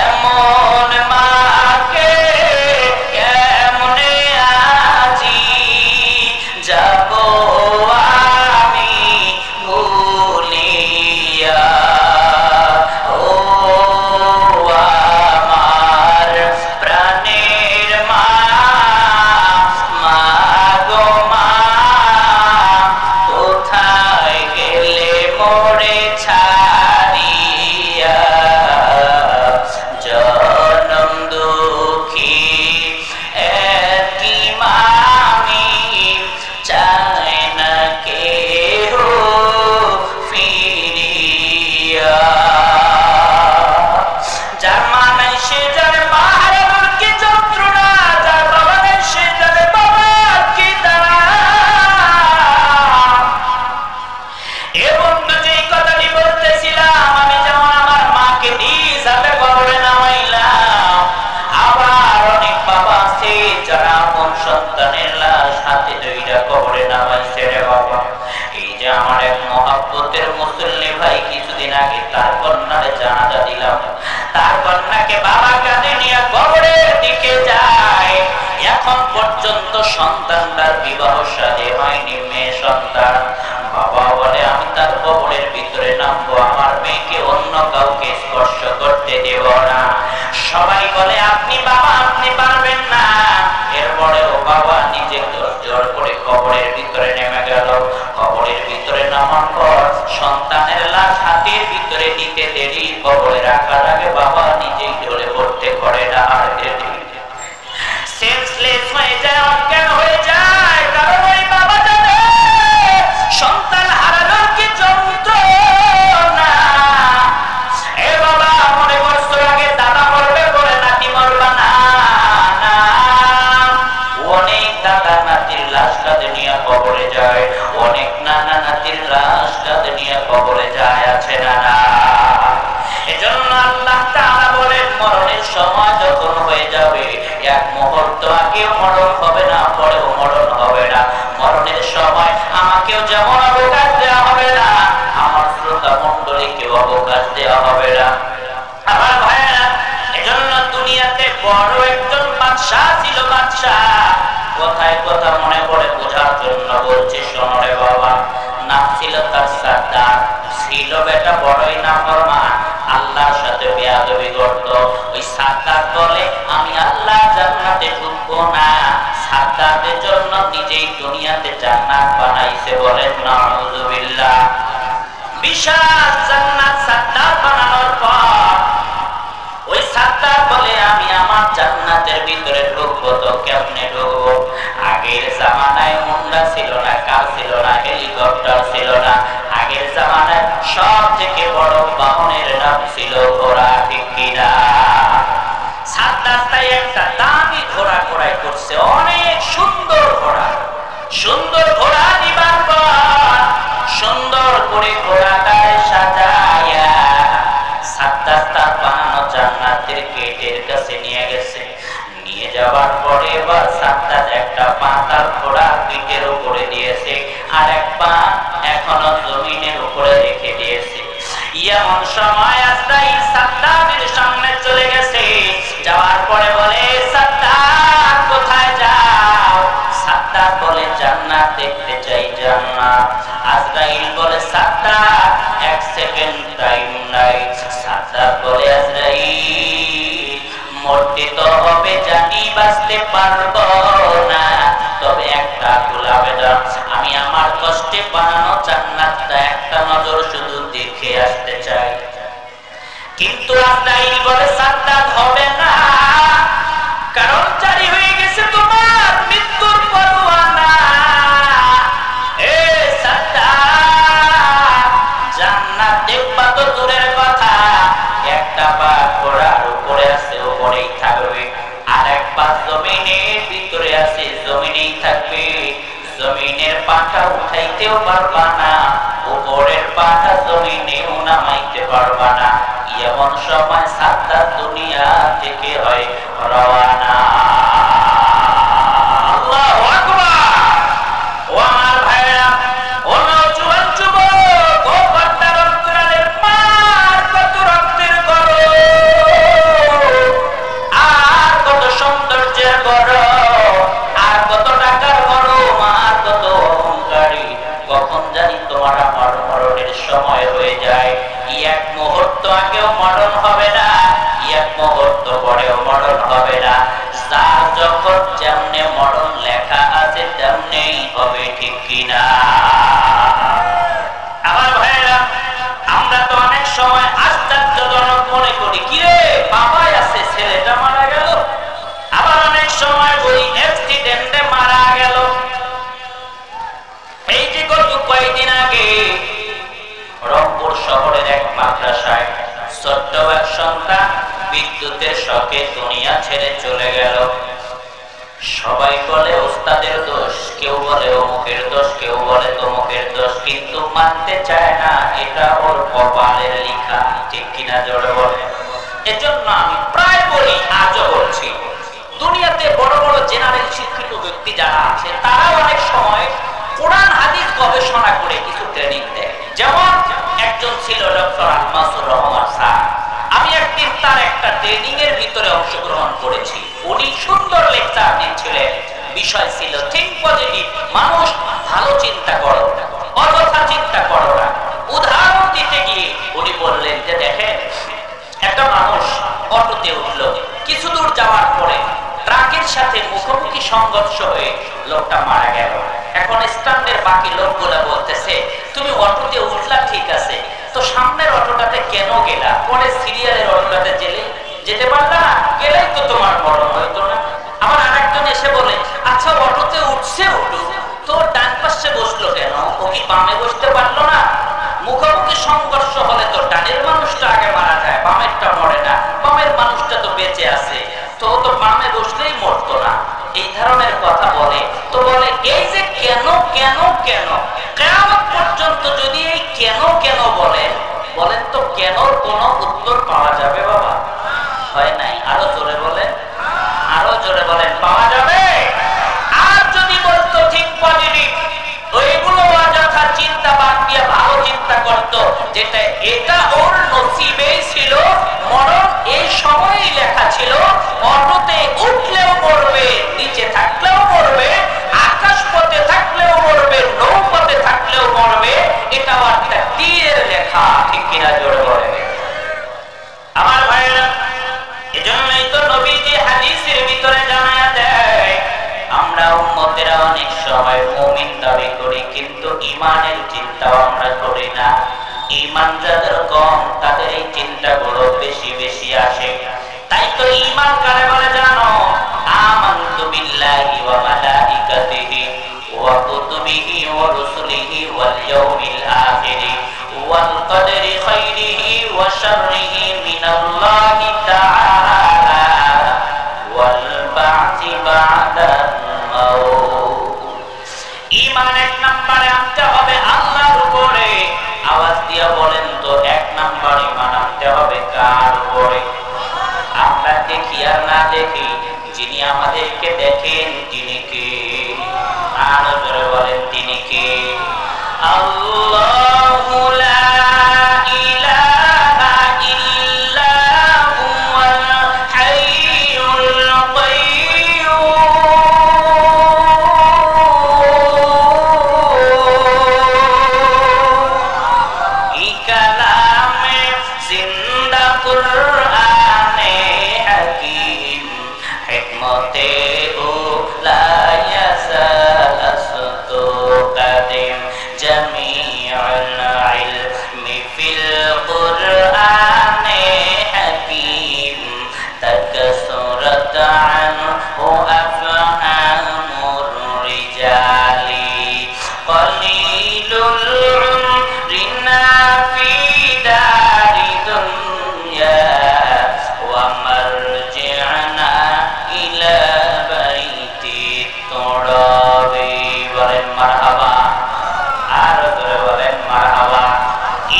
এমন মাকে বড় একজন বাদশাহ ছিল। বাদশাহ কোথায় কথা মনে পড়ে বোঝার জন্য বলছে, শোনো রে বাবা। নাম ছিল তার সাদ্দাত। ছিল বেটা বড়ই নাফরমান, আল্লাহর সাথে বেয়াদবি করত। ওই সাদ্দাত বলে আমি আল্লাহ জান্নাতে ঢুকবো না। সাদ্দাতের জন্য নিজেই দুনিয়াতে জান্নাত বানাইছে, বলেন নাউযুবিল্লাহ। বিশাল জান্নাত সাদ্দাত বানানোর পর ওই সাদ্দাত বলে আমি আমার জান্নাতের ভিতরে ঢুকবো তো কেমনে ঢুকবো? আগের জামানায় হুন্ডা ছিল না, কার ছিল না, হেলিকপ্টার ছিল না। আগের জামানায় সব থেকে বড় বাহনের নাম ছিল ঘোড়া, ঠিক কিনা? সাদ্দাত তাই একটা দামি ঘোড়া ক্রয় করছে, অনেক সুন্দর ঘোড়া। সুন্দর ঘোড়া দিবার পর সুন্দর করে ঘোড়াটায় সাজায়া সাদ্দাত তার বানানো জান্নাতের গেটের কাছে নিয়ে গেছে। নিয়ে যাওয়ার পরে এবার সাদ্দাত একটা পা তার ঘোড়া পিঠের উপরে দিয়েছে, আর এক পা এখনো জমিনের উপরে রেখে দিয়েছে। এমন সময় আজরাইল সাদ্দাতের সামনে চলে গেছে। যাওয়ার পরে বলে, সাদ্দাত কোথায় যাও? সাদ্দাত বলে, জান্নাত দেখতে চাই, জান্নাত। আজরাইল বলে, সাদ্দাত এক সেকেন্ড টাইম নাই। সাদ্দাত বলে, আজরাইল মরতে তো হবে জানি, বাঁচতে পারবো না, তবে একটা আবেদন, আমি আমার কষ্টে বানানো জান্নাতটা একটা নজর শুধু দেখে আসতে চাই। কিন্তু আজরাইল বলে, সাদ্দাত হবে না, কারণ জারি হয়ে গেছে তোমার মৃত্যুর পরোয়ানা। এ সাদ্দাত, জান্নাত দেখবা তো দূরের কথা, একটা পা ঘোড়ার উপরে আছে, উপরেই থাকবে, আর এক পা জমিনের ভিতরে আছে, জমিনেই থাকবে। জমিনের পাটা উঠাইতেও পারবা না, উপরের পাটা জমিনেও নামাইতে পারবা না। এমন সময় সাদ্দাত দুনিয়া থেকে হয় রওয়ানা। আল্লাহু আকবার। ও আমার ভাইরা, ও নওজোয়ান যুবক, ও পর্দার অন্তরালের মা, কত রক্তের গরম, আর কত সৌন্দর্যের গরম, আর কত টাকার গরম, আর কত অহংকারী। কখন জানি তোমার আমার মরণের সময় হয়ে যায়। এক মুহূর্ত আগেও মরণ হবে না, এক মুহূর্ত পরেও মরণ হবে না। যার যখন যেমনে মরণ লেখা আছে তেমনেই হবে, ঠিক কিনা? আমার ভাইরা, আমরা তো অনেক সময় আশ্চর্যজনক মনে করি, কিরে বাবাই আছে ছেলেটা মারা গেল। আবার অনেক সময় বলি অ্যাক্সিডেন্টে মারা গেল। এই যে গত কয়েকদিন আগে রংপুর শহরের এক মাদ্রাসায় ছোট্ট এক সন্তান বিদ্যুতের শকে দুনিয়া ছেড়ে চলে গেল। সবাই বলে ওস্তাদের দোষ, কেউ বলে অমুকের দোষ, কেউ বলে তমুকের দোষ, কিন্তু মানতে চায় না এটা ওর কপালের লেখা, ঠিক কিনা জোরে বলে। এজন্য আমি প্রায় বলি, আজও বলছি, দুনিয়াতে বড় বড় জেনারেল শিক্ষিত ব্যক্তি যারা আছে তারা অনেক সময় কোরআন হাদিস গবেষণা করে কিছু ট্রেনিং দেয়। যেমন একজন ছিল ডক্টর আলমাসুর রহমান স্যার। আমি একদিন তার একটা ট্রেনিং এর ভিতরে অংশগ্রহণ করেছি। উনি সুন্দর লেকচার দিচ্ছিলেন। বিষয় ছিল থিঙ্ক পজিটিভ, মানুষ ভালো চিন্তা করো, অযথা চিন্তা করো না। উদাহরণ দিতে গিয়ে উনি বললেন যে দেখেন, একটা মানুষ অটোতে উঠলো, কিছু দূর যাওয়ার পরে ট্রাকের সাথে মুখোমুখি সংঘর্ষ হয়ে লোকটা মারা গেল। এখন স্ট্যান্ডের বাকি লোকগুলা বলতেছে, তুমি অটোতে উঠলা ঠিক আছে, তো সামনের অটোটাতে কেন গেলা? পরে সিরিয়ালের অটোটাতে যেতে পারলা না, গেলেই তো তোমার মরণ হইতো না। আবার আরেকজন এসে বলে, আচ্ছা অটোতে উঠছে উঠুক, তো ডান পাশে বসলো কেন? ও কি বামে বসতে পারলো না? মুখোমুখি সংঘর্ষ হলে তো ডানের মানুষটা আগে মারা যায়, বামেরটা মরে না। বামের মানুষটা তো বেঁচে আছে, তো তো বামে বসলেই মরতো না। এই ধরনের কথা বলে। তো বলে এই যে কেন কেন কেন, কিয়ামত পর্যন্ত যদি এই কেন কেন বলেন তো কেনর কোনো উত্তর পাওয়া যাবে বাবা? হয় নাই। আরো জোরে বলেন, আরো জোরে বলেন, পাওয়া যাবে? আর যদি বলতো ঠিক পজিটিভ, তো এগুলো অযথা চিন্তা বাদ দিয়ে ভালো চিন্তা করতো, যেটা এটা ওর নসিবেই ছিল, মরণ এই সময়ই লেখা ছিল, অটো সময় মুমিন দাবি করি, কিন্তু ঈমানের চিন্তাও আমরা করি না। ঈমান যাদের কম তাদের এই চিন্তাগুলো বেশি বেশি আসে। তাই তো ঈমান কারে বলে জানো? আমানতু বিল্লাহি ওয়া মালাইকাতিহি ওয়া কুতুবিহি ওয়া রুসুলিহি ওয়াল ইয়াউমিল আখিরি ওয়াল কদরি খাইরিহি ওয়া শাররিহি মিনাল্লাহি তাআলা ওয়াল বা'সি বা'দাল মাউত। ঈমান এক নম্বরে আনতে হবে আল্লাহর উপরে। আওয়াজ দিয়ে বলেন তো, এক নম্বর ঈমান আনতে হবে কার উপরে? আমরা দেখি আর না দেখি, যিনি আমাদেরকে দেখেন তিনি কে? আরো জোরে বলেন, তিনি কে? আল্লাহু লা ইলাহা ইল্লা হুয়াল হাইয়ুল কাইয়্যুম। এই কালামে জিন্দা কুরআনে হাকীম হিকমতে উলা ইয়াসালাসতু কাদিম জামিউল ইলমি ফিল কুরআনে হাকীম তাকাসুরাত আনহু আফহামুর রিজালি কলিলুল উমরিনা ফি দারি দুনিয়া ওয়া মারজি'না ইলা বাইতিত তুরাবি। বলেন মারহাবা, আর জোরে বলেন মারহাবা।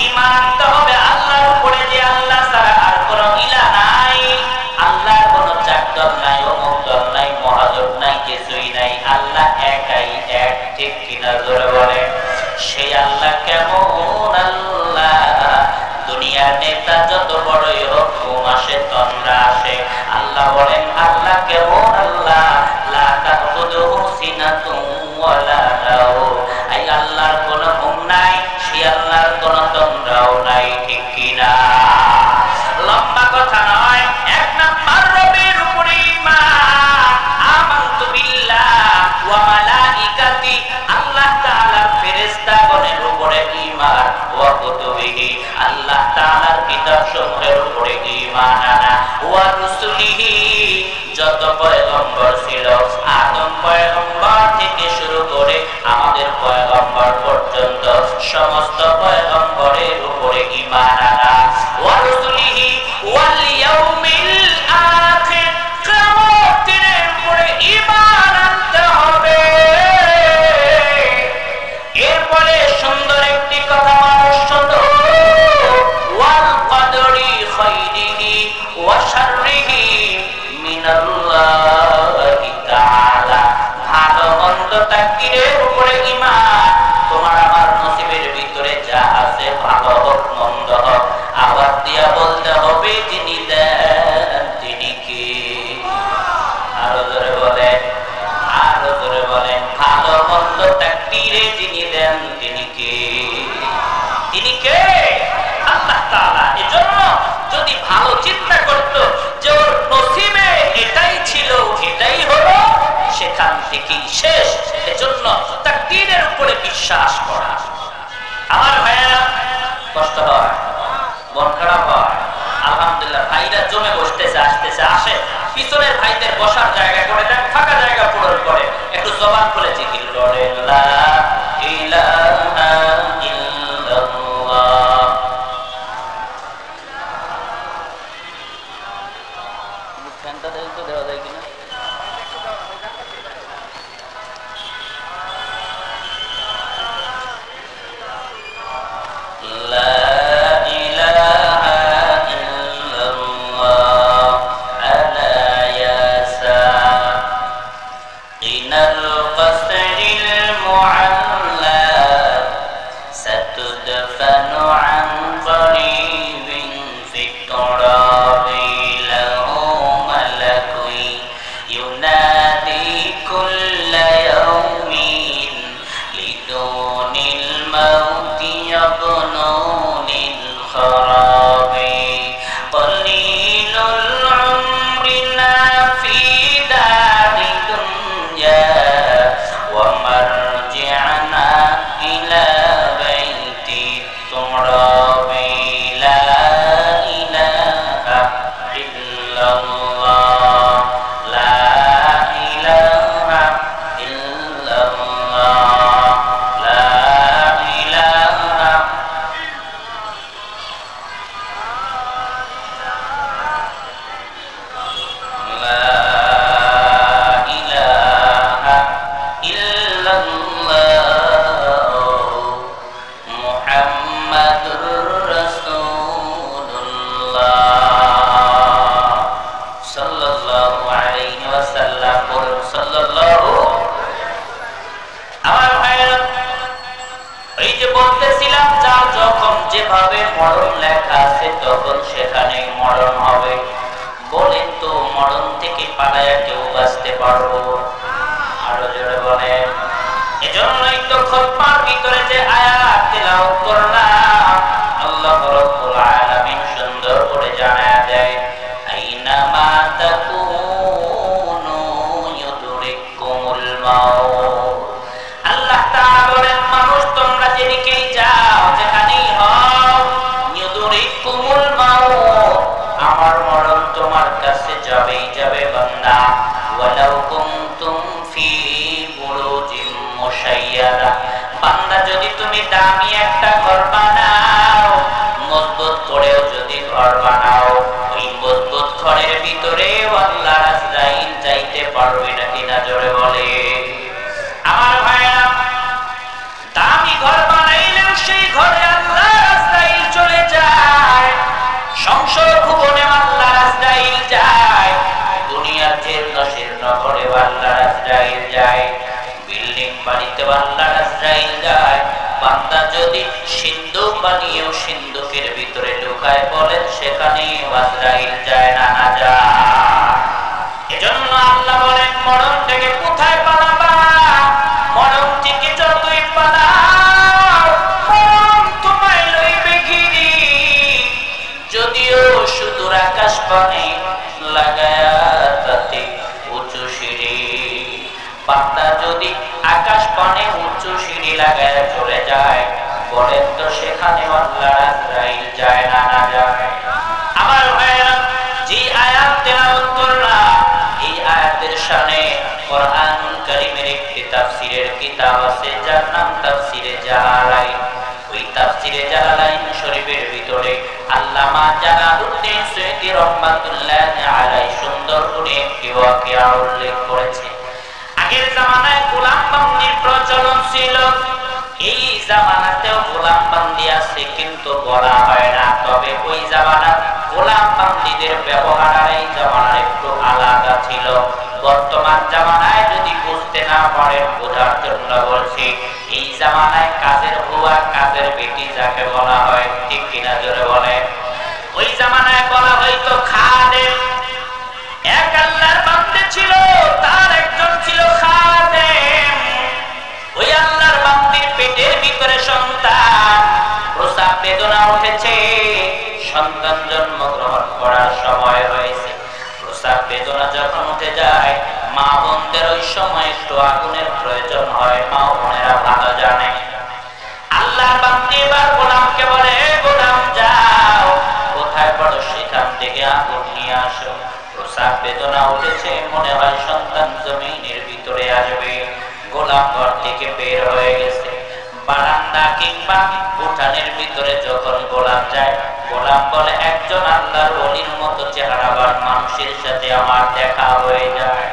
ঈমান আনতে হবে আল্লাহর উপরে, যে আল্লাহ ছাড়া আর কোনো ইলাহ নাই। আল্লাহর কোনো চাকর নাই, অমুক দল নাই, মহাজন নাই, কিছুই নাই। আল্লাহ একাই এক, ঠিক কিনা? জোরে বলে। সেই আল্লাহ কেমন আল্লাহ? দুনিয়ার নেতা যত বড়ই হোক, ঘুম আসে তন্দ্রা আসে। আল্লাহ বলেন আল্লাহ কেমন আল্লাহ? লা তাখুযুহু সিনাতুন ওয়ালা নাওম। এই আল্লাহর কোনো ঘুম নাই, সেই আল্লাহর কোনো তন্দ্রাও নাই, ঠিক কিনা? লম্বা কথা নয়, এক নাম্বার রবের উপরে ঈমান। আমানতু বিল্লাহ ওয়া মালাইকাতি, আল্লাহ তাআলার ফেরেশতাগণের উপরে ঈমান। ওয়া কুতুবিহি, আল্লাহ তাআলার কিতাবসমূহের উপরে ঈমান আনা। ওয়া রুসুলিহি, যত পয়গম্বর ছিল আদম পয়গম্বর থেকে শুরু করে আমাদের পয়গম্বর পর্যন্ত সমস্ত পয়গম্বরের উপরে ঈমান আনা। ওয়া রুসুলিহি ওয়াল ইয়াউমিল আখির, কিয়ামতের উপরে ঈমান আনতে হবে। এরপরে সুন্দর একটি কথা মানুষ শুনতো, ওয়াল কদরি খাইরিহি ওয়া শাররিহি মিনাল্লাহি তাআলা, ভালো মন্দ তাকদীরের উপরে ঈমান। তোমার আমার নসিবের ভিতরে যা আছে, ভালো হোক মন্দ হোক, আওয়াজ দিয়া বলতে হবে যিনি দেন তিনি কে? আরো জোরে বলেন, আরো জোরে বলেন। ভালো মন্দ তাকদীরে যিনি দেন তিনি কে? তিনি কে? আল্লাহ তাআলা। এজন্য যদি ভালো চিন্তা করতো যে ওর নসিবে এটাই ছিল, এটাই হলো, সেখান থেকেই শেষ। এজন্য তাকদীরের উপরে বিশ্বাস করা। আমার ভাইয়েরা, কষ্ট হয়, মন খারাপ হয়। আলহামদুলিল্লাহ ভাইরা জমে বসতেছে, আসতেছে, আসে। পিছনের ভাইদের বসার জায়গা করে দেন, ফাঁকা জায়গা পূরণ করে। একটু জবান খুলে জিকির করেন, লা ইলাহা ইল্লাল্লাহ। ফ্যানটা দেখতে দেওয়া যায় কিনা? লা ইলাহা ইল্লাল্লাহ আলা ইয়াসা ইনাল কসরিল মুআল্লা সাতুদফানু আন করিবিন ফিত তুরাবি লাহু মালাকুই সাল্লাল্লাহু আলাইহি ওয়াসাল্লাম বলুন সাল্লাল্লাহু। আমার ভাইরা, এই যে বলতেছিলাম যার যখন যেভাবে মরণ লেখা আছে তখন সেখানেই মরণ হবে। বলেন তো মরণ থেকে পালায়া কেউ বাঁচতে পারবো? আরো জোরে বলেন। এজন্যই তো খুতবার ভিতরে যে আয়াত তেলাওয়াত করলাম, আল্লাহ রাব্বুল আলামিন সুন্দর করে জানায়া দেয়, আইনামা তাকুনু ইউদরিকুমুল মাউত। আল্লাহ তাআলা বলেন, মানুষ তোমরা যেদিকেই যাও, যেখানেই হও, ইউদরিকুমুল মাউত, আমার মরণ তোমার কাছে যাবেই যাবে বান্দা। ওয়ালাউ কুনতুম ফি বুরুজিম মুশাইয়াদা, বান্দা যদি তুমি দামি একটা ঘর বানাও, মজবুত করেও যদি ঘর বানাও, ওই মজবুত ঘরের ভিতরে আল্লাহর আজরাইল যাইতে পারবে না কিনা জোরে বলে। আমার ভাইরা, দামি ঘর বানাইলেও সেই ঘরে আল্লাহর আজরাইল চলে যায়। সংসার ভুবনে আল্লাহর আজরাইল যায়, দুনিয়ার জীর্ণ শীর্ণ ঘরে আল্লাহর আজরাইল যায়, বিল্ডিং বাড়িতে আল্লাহর আজরাইল যায়। বান্দা যদি সিন্ধুক বানিয়েও সিন্ধুকের ভিতরে ঢুকায়, বলেন সেখানে আজরাইল যায় না না যায়। এজন্য আল্লাহ বলেন, মরণ থেকে কোথায় পালাবা? মরণ থেকে যতই পালাও, মরণ তোমায় লইবে ঘিরি। যদিও সুদূর আকাশ পানে লাগায়া তাতে উঁচু সিঁড়ি, বান্দা যদি আকাশ পানে উঁচু সিঁড়ি লাগায়া চলে যায়, বলেন তো সেখানে আল্লাহর আজরাইল যায় না না যায়। আমার ভাইরা, যে আয়াত তেলাওয়াত করলাম, এই আয়াতের শানে কোরআনুল কারীমের একটি তাফসীরের কিতাব আছে, যার নাম তাফসীরে জালালাইন। ওই তাফসীরে জালালাইন শরীফের ভিতরে আল্লামা জালালউদ্দিন সুয়ুতী রাহমাতুল্লাহি আলাইহি সুন্দর করে একটি ওয়াকিয়া উল্লেখ করেছে। আগের জামানায় গোলামবান্দির প্রচলন ছিল, এই জামানাতেও গোলামবান্দি আছে, কিন্তু বলা হয় না। তবে ওই জামানার গোলামবান্দিদের ব্যবহার আর এই জামানার একটু আলাদা ছিল। বর্তমান জামানায় যদি বুঝতে না পারেন, বোঝার জন্য বলছি, এই জামানায় কাজের বুয়া, কাজের বেটি যাকে বলা হয়, ঠিক কিনা জোরে বলে। ওই জামানায় বলা হয়তো খাদেম। এক আল্লাহর বান্দা ছিল, তার একজন ছিল খাদেম। ওই আল্লাহর বান্দির পেটের ভিতরে সন্তান, প্রসব বেদনা উঠেছে, সন্তান জন্মগ্রহণ করার সময় হয়েছে। প্রসব বেদনা যখন উঠে যায়, মা বোনদের ওই সময় একটু আগুনের প্রয়োজন হয়, মা বোনেরা ভালো জানে। আল্লাহর বান্দি এবার গোলামকে বলে, গোলাম যাও, কোথায় পড়ো সেখান থেকে আগুন নিয়ে আসো। প্রসব বেদনা উঠেছে, মনে হয় সন্তান জমিনের ভিতরে আসবে। গোলাম ঘর থেকে বের হয়ে গেছে, বারান্দা কিংবা উঠানের ভিতরে যখন গোলাম যায়, গোলাম বলে, একজন আল্লাহর ওলির মতো চেহারাবান মানুষের সাথে আমার দেখা হয়ে যায়।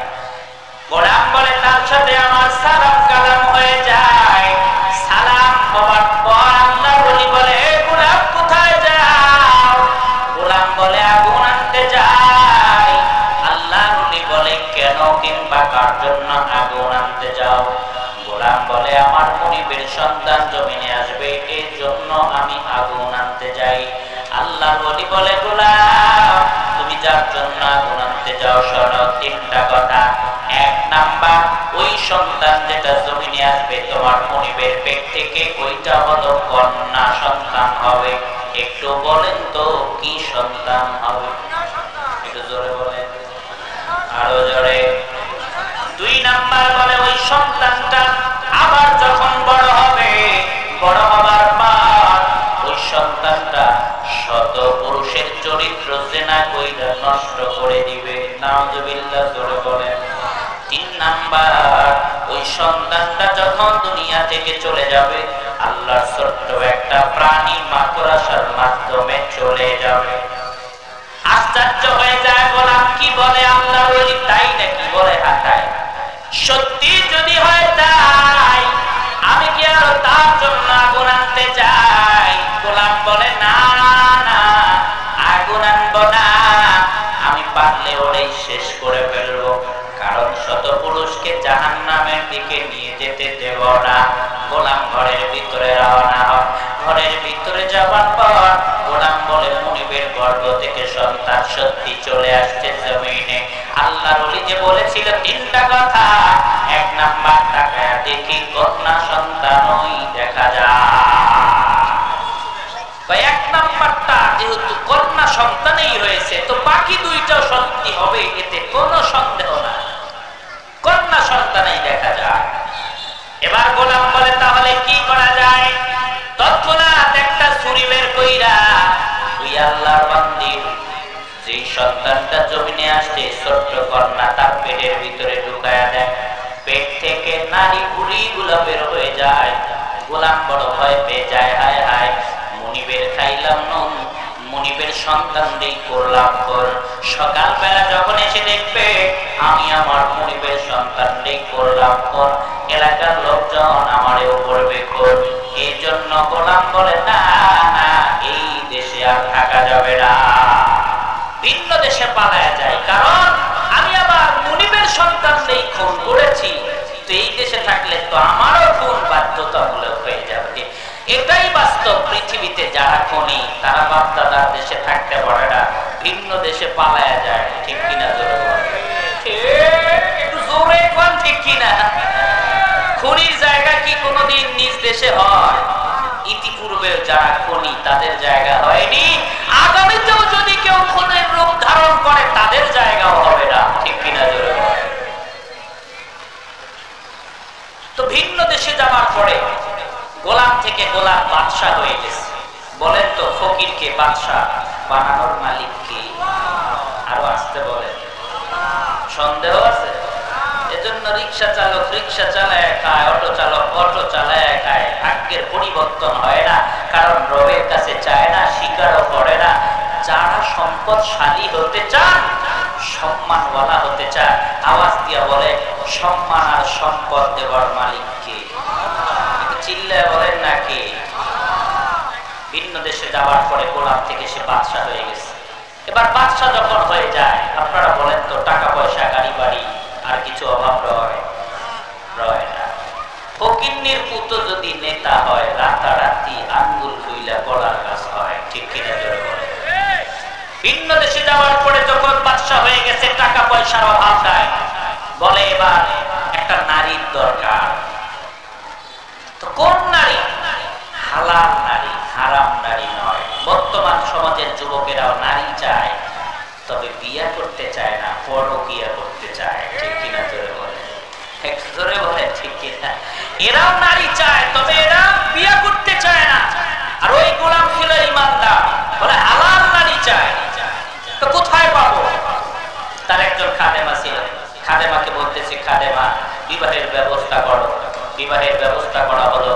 গোলাম বলে, তার সাথে আমার সালাম কালাম হয়ে যায়। সালাম হবার পর আল্লাহর ওলি বলে, গোলাম কোথায় যাও? গোলাম বলে, আগুন আনতে যাই। আল্লাহর ওলি বলে, কেন কিংবা কার জন্য আগুন আনতে যাও? গোলাম বলে, আমার মনিবের সন্তান জমিনে আসবে, এই জন্য আমি আগুন আনতে যাই। আল্লাহর ওলি বলে, গোলাম তুমি যার জন্য আগুন আনতে যাও, শোনো তিনটা কথা। এক নাম্বার, ওই সন্তান যেটা জমিনে আসবে তোমার মনিবের পেট থেকে, ওইটা হলো কন্যা সন্তান হবে। একটু বলেন তো কি সন্তান হবে? একটু জোরে বলেন, আরো জোরে। দুই নাম্বার বলে, ওই সন্তানটা আবার যখন বড় হবে, বড় হবার পর ওই সন্তানটা শত পুরুষের চরিত্র জেনা কইরা নষ্ট করে দিবে। নাউযুবিল্লাহ, জোরে বলেন। তিন নাম্বার, ওই সন্তানটা যখন দুনিয়া থেকে চলে যাবে, আল্লাহর ছোট্ট একটা প্রাণী মাকড়সার মাধ্যমে চলে যাবে। আশ্চর্য হয়ে যায়, গোলাম কি বলে আল্লাহর ওলি, তাই নাকি? বলে, হাঁটায়। সত্যি যদি হয় তাই, আমি কি আরো তার জন্য আগুন আনতে চাই? গোলাম বলে, না না, আগুন আনবো না, আমি পারলে ওরাই শেষ পুরুষকে জাহান্নামের দিকে নিয়ে যেতে দেব না। গোলাম ঘরের ভিতরে রওনা হয়। ঘরের ভিতরে যাবার পর গোলাম বলে, মুনিবের গর্ভ থেকে সন্তান সত্যি চলে আসছে জমিনে। আল্লাহর ওলি যে বলেছিল তিনটা কথা, এক নাম্বার তাকায়া দেখি কন্যা সন্তানই দেখা যায়। এক নাম্বারটা যেহেতু কন্যা সন্তানেই হয়েছে, তো বাকি দুইটাও সত্যি হবে, এতে কোনো সন্দেহ না, কন্যা সন্তানেই দেখা যায়। এবার গোলাম বলে, তাহলে কি করা যায়? তৎক্ষণাৎ একটা ছুরি বের কইরা ওই আল্লাহর বান্দির যে সন্তানটা জমিনে আসছে ছোট্ট কন্যা তার পেটের ভিতরে ঢুকায়া দেয়। পেট থেকে নারী বুড়িগুলো বের হয়ে যায়। গোলাম বড় ভয় পেয়ে যায়, হায় হায় মুনিবের খাইলাম নুন, মুনিবের সন্তান দেই করলাম কর। সকালবেলা যখন এসে দেখবে আমি আমার মুনিবের সন্তান দেই করলাম কর, এলাকার লোকজন আমারও করবে কর। এই জন্য গোলাম বলে, না না, এই দেশে আর থাকা যাবে না, ভিন্ন দেশে পালায়া যায়। কারণ আমি আবার মুনিবের সন্তান দেই খুন করেছি, তো এই দেশে থাকলে তো আমারও খুন বাধ্যতামূলক হয়ে যাবে। এটাই বাস্তব। পৃথিবীতে যারা খুনি তারা বাপ দাদার দেশে থাকতে পারে না, ভিন্ন দেশে পালায়া যায়। ঠিক কিনা? জোরে বলেন, একটু জোরে কোন ঠিক কিনা? খুনির জায়গা কি কোনোদিন নিজ দেশে হয়? ইতিপূর্বে যারা খুনি তাদের জায়গা হয়নি, আগামীতেও যদি কেউ খুনের রূপ ধারণ করে তাদের জায়গাও হবে না। ঠিক কিনা? জোরে বলেন। তো ভিন্ন দেশে যাওয়ার পরে গোলাম থেকে গোলাম বাদশা হয়ে গেছে। বলেন তো ফকিরকে বাদশা বানানোর মালিক কি? আরো আসতে বলেন, সন্দেহ আছে? এজন্য রিক্সা চালক রিক্সা চালায় খায়, অটো চালক অটো চালায় খায়। ভাগ্যের পরিবর্তন হয় না, কারণ রবের কাছে চায় না, স্বীকারও করে না। যারা সম্পদশালী হতে চান, সম্মানওয়ালা হতে চান, আওয়াজ দিয়া বলে সম্মান আর সম্পদ দেওয়ার মালিক কে? চিল্লায় বলেন নাকি? ভিন্ন দেশে যাওয়ার পরে গোলাম থেকে সে বাদশা হয়ে গেছে। এবার বাদশা যখন হয়ে যায়, আপনারা বলেন তো টাকা পয়সা গাড়ি বাড়ি আর কিছু অভাব রয় না। ফকিন্নির পুত্র যদি নেতা হয়, রাতারাতি আঙ্গুল ফুইলা গলার কাজ হয়। ঠিক কিনা? জোরে বলে। ভিন্ন দেশে যাওয়ার পরে যখন বাদশা হয়ে গেছে, টাকা পয়সার অভাব নাই, বলে এবার একটা নারীর দরকার। তো কোন নারী? হালাল নারী, হারাম নারী নয়। বর্তমান সমাজের যুবকেরাও নারী চায়, তবে বিয়ে করতে চায় না, পরকিয়া করতে চায়। ঠিক কিনা? জোরে বলে, জোরে বলে, ঠিক কিনা? এরাও নারী চায়, তবে এরা বিয়ে করতে চায় না। আর ওই গোলাম ছিল ইমানদার, বলে হালাল নারী চায়। তো কোথায় পাবো? তার একজন খাদেমা ছিল, খাদেমাকে বলতেছে, খাদেমা বিবাহের ব্যবস্থা করো। বিবাহের ব্যবস্থা করা হলো।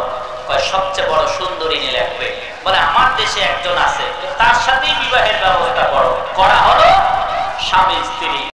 সবচেয়ে বড় সুন্দরী লাগবে। বলে আমার দেশে একজন আছে, তার সাথেই বিবাহের ব্যবস্থা করো। করা হলো। স্বামী স্ত্রী